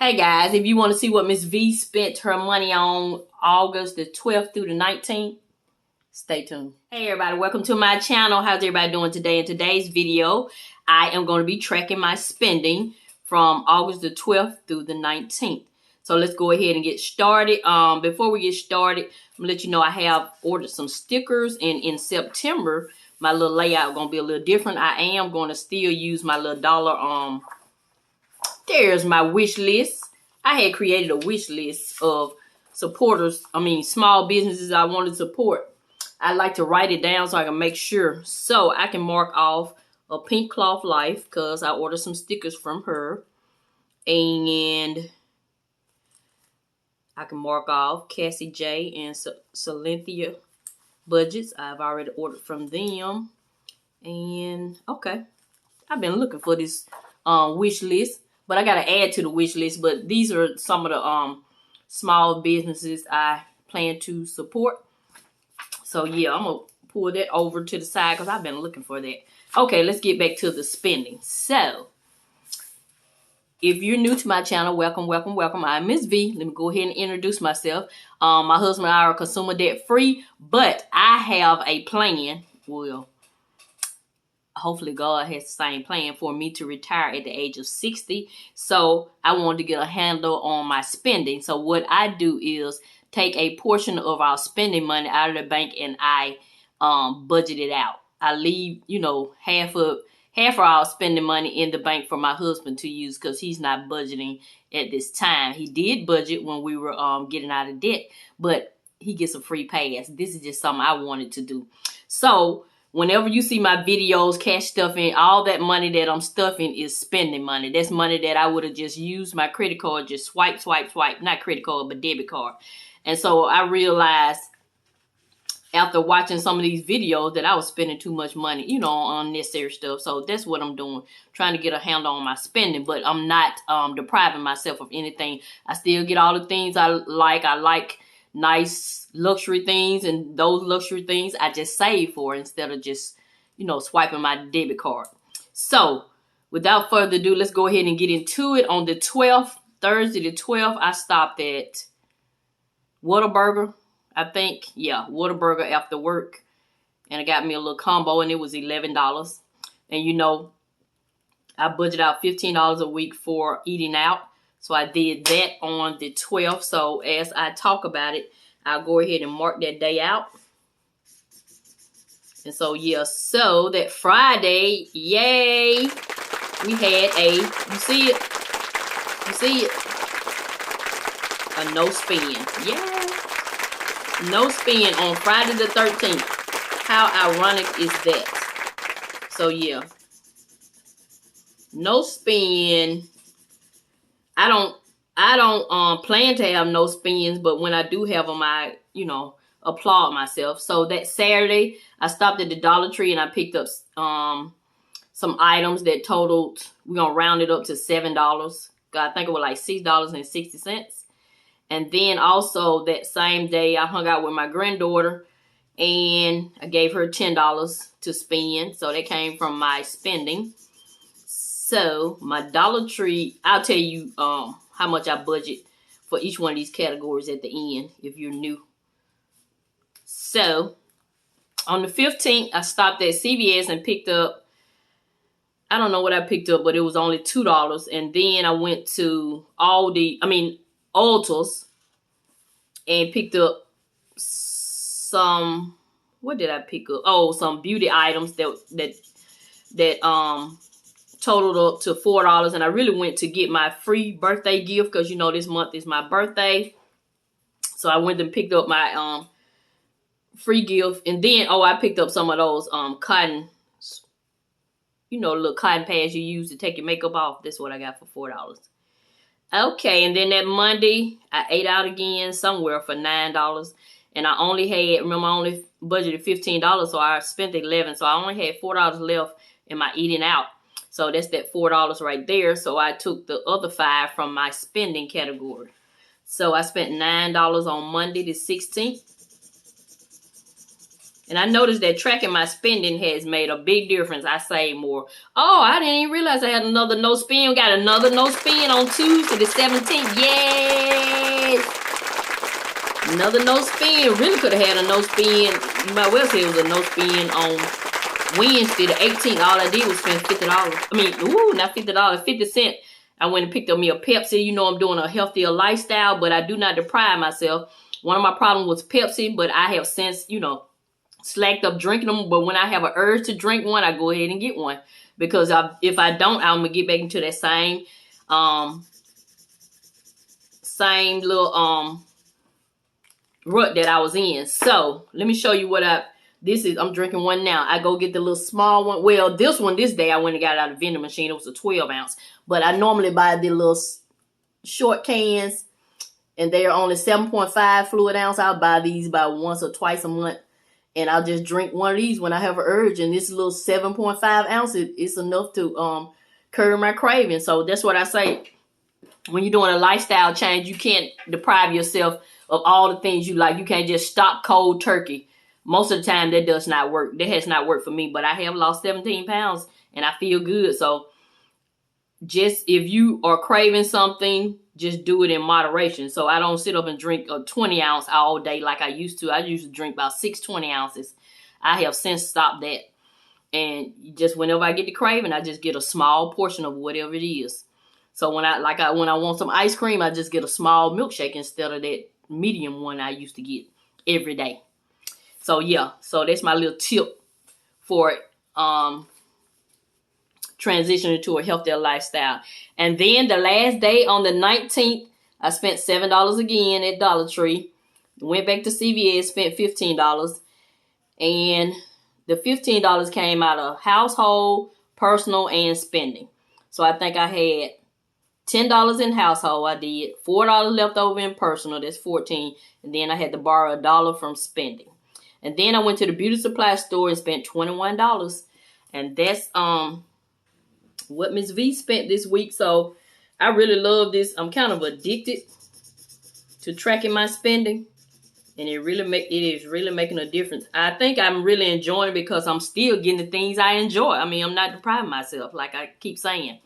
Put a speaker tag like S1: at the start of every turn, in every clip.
S1: Hey guys, if you want to see what Mrs Vee spent her money on August the 12th through the 19th, stay tuned. Hey everybody, welcome to my channel. How's everybody doing today? In today's video, I am going to be tracking my spending from August the 12th through the 19th. So let's go ahead and get started. Before we get started, I'm going to let you know I have ordered some stickers, and in September, my little layout is going to be a little different. I am going to still use my little dollar, there's my wish list. I had created a wish list of small businesses I want to support. I like to write it down so I can make sure. So I can mark off a Pink Cloth Life because I ordered some stickers from her. And I can mark off Cassie J and Cynthia Budgets. I've already ordered from them. And okay, I've been looking for this wish list. But I got to add to the wish list. But these are some of the small businesses I plan to support. So, yeah, I'm going to pull that over to the side because I've been looking for that. Okay, let's get back to the spending. So, if you're new to my channel, welcome, welcome, welcome. I'm Mrs Vee. Let me go ahead and introduce myself. My husband and I are consumer debt free, but I have a plan. Well, hopefully God has the same plan for me to retire at the age of 60. So I wanted to get a handle on my spending. So what I do is take a portion of our spending money out of the bank and I budget it out. I leave, half of our spending money in the bank for my husband to use because he's not budgeting at this time. He did budget when we were getting out of debt, but he gets a free pass. This is just something I wanted to do. So whenever you see my videos, cash stuffing, all that money that I'm stuffing is spending money. That's money that I would have just used my credit card, just swipe, swipe, swipe. Not credit card, but debit card. And so I realized after watching some of these videos that I was spending too much money, on unnecessary stuff. So that's what I'm doing, trying to get a handle on my spending. But I'm not depriving myself of anything. I still get all the things I like. I like nice luxury things, and those luxury things I just save for instead of just swiping my debit card. So without further ado, let's go ahead and get into it. On the 12th, Thursday the 12th, I stopped at Whataburger, I think. Yeah, Whataburger after work, and I got me a little combo, and it was $11. And I budget out $15 a week for eating out. So I did that on the 12th. So as I talk about it, I'll go ahead and mark that day out. And so, yeah, so that Friday, yay, we had you see it? A no spend. Yeah. No spend on Friday the 13th. How ironic is that? So, yeah. No spend. I don't plan to have no spends, but when I do have them, I, applaud myself. So that Saturday, I stopped at the Dollar Tree and I picked up some items that totaled, we're going to round it up to $7. I think it was like $6.60. And then also that same day, I hung out with my granddaughter and I gave her $10 to spend. So that came from my spending. So my Dollar Tree, I'll tell you how much I budget for each one of these categories at the end if you're new. So on the 15th, I stopped at CVS and picked up, I don't know what I picked up, but it was only $2. And then I went to Ulta's and picked up some, what did I pick up? Oh, some beauty items that totaled up to $4. And I really went to get my free birthday gift because this month is my birthday. So I went and picked up my free gift. And then I picked up some of those cotton, little cotton pads you use to take your makeup off. That's what I got for $4. Okay, and then that Monday I ate out again somewhere for $9. And I only budgeted $15, so I spent $11. So I only had $4 left in my eating out. So that's that $4 right there. So I took the other $5 from my spending category. So I spent $9 on Monday the 16th. And I noticed that tracking my spending has made a big difference. I save more. Oh, I didn't even realize I had another no spin. We got another no spin on Tuesday the 17th. Yes! Another no spin. Really could have had a no spin. You might well say it was a no spin on Wednesday the 18th. All I did was spend $50. I mean, ooh, not $50, 50 cents. I went and picked up me a Pepsi. You know I'm doing a healthier lifestyle, but I do not deprive myself. One of my problems was Pepsi, but I have since, you know, slacked up drinking them. But when I have an urge to drink one, I go ahead and get one. Because if I don't, I'm going to get back into that same little rut that I was in. So let me show you what I'm drinking one now. I go get the little small one. Well, this day I went and got it out of the vending machine. It was a 12 ounce. But I normally buy the little short cans, and they are only 7.5 fluid ounce. I'll buy these about once or twice a month, and I'll just drink one of these when I have an urge. And this little 7.5 ounce, it's enough to curb my craving. So that's what I say. When you're doing a lifestyle change, you can't deprive yourself of all the things you like. You can't just stop cold turkey. Most of the time, that does not work. That has not worked for me. But I have lost 17 pounds, and I feel good. So just if you are craving something, just do it in moderation. So I don't sit up and drink a 20 ounce all day like I used to. I used to drink about 6 20 ounces. I have since stopped that. And just whenever I get the craving, I just get a small portion of whatever it is. So when I want some ice cream, I just get a small milkshake instead of that medium one I used to get every day. So yeah, so that's my little tip for transitioning to a healthier lifestyle. And then the last day on the 19th, I spent $7 again at Dollar Tree. Went back to CVS, spent $15. And the $15 came out of household, personal, and spending. So I think I had $10 in household. I did $4 left over in personal. That's $14. And then I had to borrow $1 from spending. And then I went to the beauty supply store and spent $21. And that's what Mrs Vee spent this week. So I really love this. I'm kind of addicted to tracking my spending, and it is really making a difference. I think I'm really enjoying it because I'm still getting the things I enjoy. I mean, I'm not depriving myself, like I keep saying.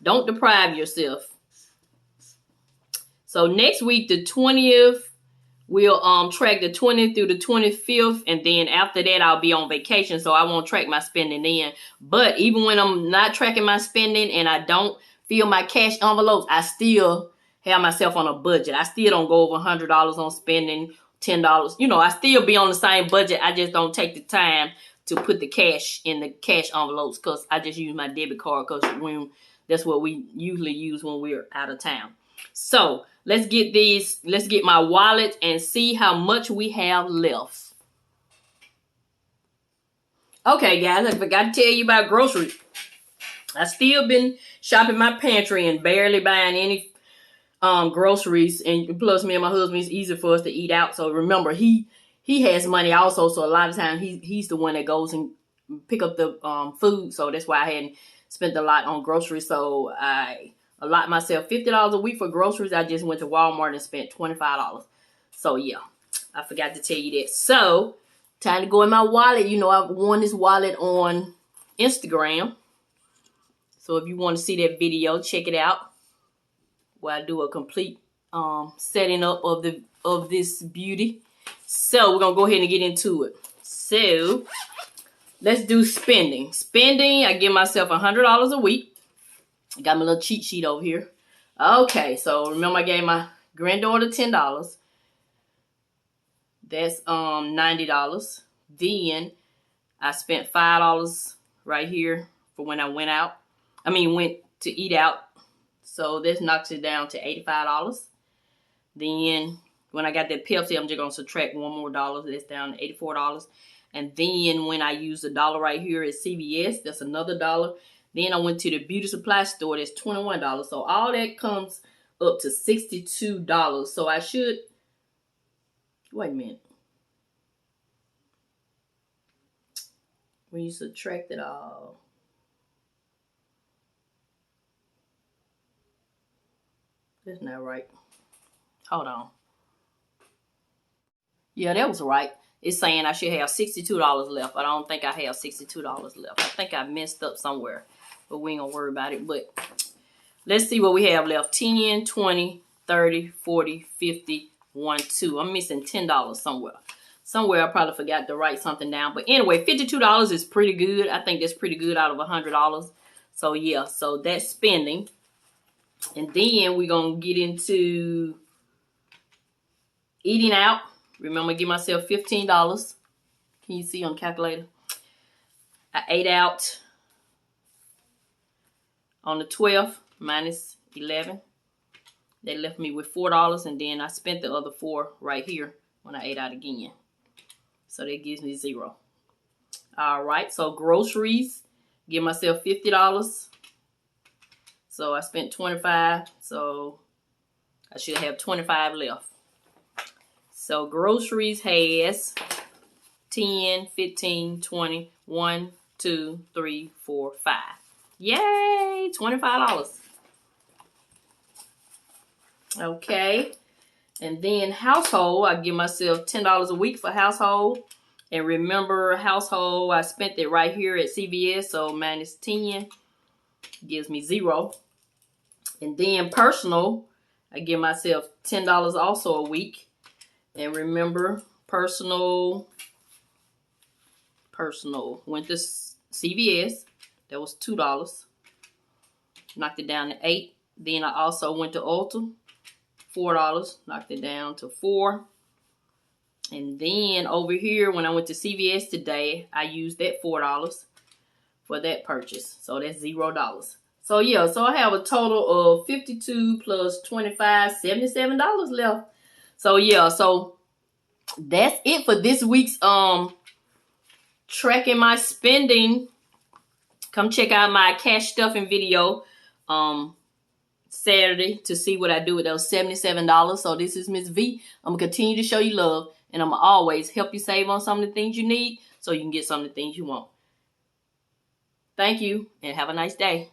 S1: Don't deprive yourself. So next week, the 20th, we'll track the 20th through the 25th, and then after that, I'll be on vacation, so I won't track my spending then. But even when I'm not tracking my spending and I don't fill my cash envelopes, I still have myself on a budget. I still don't go over $100 on spending, $10. You know, I still be on the same budget. I just don't take the time to put the cash in the cash envelopes because I just use my debit card because that's what we usually use when we're out of town. So let's get my wallet and see how much we have left. Okay, guys, I forgot to tell you about groceries. I still been shopping my pantry and barely buying any groceries. And plus, me and my husband, it's easy for us to eat out. So remember, he has money also. So a lot of times he's the one that goes and pick up the food. So that's why I hadn't spent a lot on groceries. So I allot myself $50 a week for groceries. I just went to Walmart and spent $25. So yeah, I forgot to tell you that. So time to go in my wallet. You know, I've worn this wallet on Instagram. So if you want to see that video, check it out, where I do a complete setting up of this beauty. So we're gonna go ahead and get into it. So let's do spending. Spending, I give myself $100 a week. I got my little cheat sheet over here. Okay, so remember I gave my granddaughter $10. That's $90. Then I spent $5 right here for when I went to eat out. So this knocks it down to $85. Then when I got that Pepsi, I'm just gonna subtract one more dollar. That's down to $84. And then when I use $1 right here at CVS, that's another $1. Then I went to the beauty supply store. That's $21. So all that comes up to $62. So I should, wait a minute. When you subtract it all, that's not right. Hold on. Yeah, that was right. it's saying I should have $62 left. But I don't think I have $62 left. I think I messed up somewhere. But we ain't gonna worry about it. But let's see what we have left. 10, 20, 30, 40, 50, 1, 2. I'm missing $10 somewhere. Somewhere I probably forgot to write something down. But anyway, $52 is pretty good. I think that's pretty good out of $100. So yeah, so that's spending. And then we're going to get into eating out. Remember, give myself $15. Can you see on the calculator? I ate out on the 12th, minus 11. That left me with $4, and then I spent the other $4 right here when I ate out again. So that gives me $0. All right, so groceries, give myself $50. So I spent $25, so I should have $25 left. So groceries has 10, 15, 20, 1, 2, 3, 4, 5. Yay, $25. Okay, and then household, I give myself $10 a week for household. And remember, household, I spent it right here at CVS, so minus 10 gives me $0. And then personal, I give myself $10 also a week. And remember, personal went to CVS. That was $2. Knocked it down to 8. Then I also went to Ulta. $4. Knocked it down to 4. And then over here, when I went to CVS today, I used that $4 for that purchase. So that's $0. So yeah, so I have a total of 52 plus 25, $77 left. So yeah, so that's it for this week's tracking my spending. Come check out my cash stuffing video Saturday to see what I do with those $77. So this is Miss V. I'm gonna continue to show you love, and I'm gonna always help you save on some of the things you need so you can get some of the things you want. Thank you, and have a nice day.